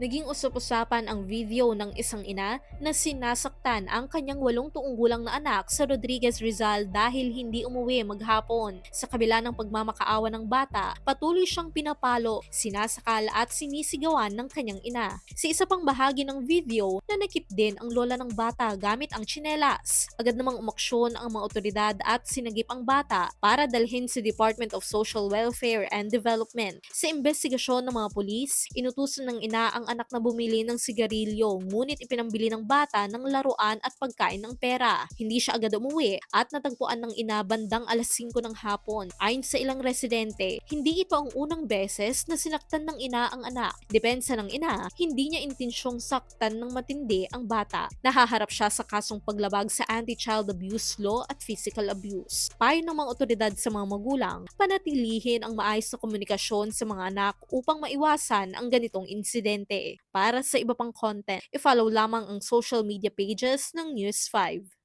Naging usap-usapan ang video ng isang ina na sinasaktan ang kanyang 8 taong gulang na anak sa Rodriguez Rizal dahil hindi umuwi maghapon. Sa kabila ng pagmamakaawa ng bata, patuloy siyang pinapalo, sinasakal at sinisigawan ng kanyang ina. Sa isa pang bahagi ng video, nanakip din ang lola ng bata gamit ang tsinelas. Agad namang umaksyon ang mga otoridad at sinagip ang bata para dalhin sa Department of Social Welfare and Development. Sa investigasyon ng mga pulis, inutusan ng ina ang anak na bumili ng sigarilyo ngunit ipinambili ng bata ng laruan at pagkain ng pera. Hindi siya agad umuwi at natagpuan ng ina bandang alas 5 ng hapon. Ayon sa ilang residente, hindi ito ang unang beses na sinaktan ng ina ang anak. Depensa ng ina, hindi niya intensyong saktan ng matindi ang bata. Nahaharap siya sa kasong paglabag sa Anti-Child Abuse Law at Physical Abuse. Payo ng mga otoridad sa mga magulang, panatilihin ang maayos na komunikasyon sa mga anak upang maiwasan ang ganitong insidente. Para sa iba pang content, i-follow lamang ang social media pages ng News 5.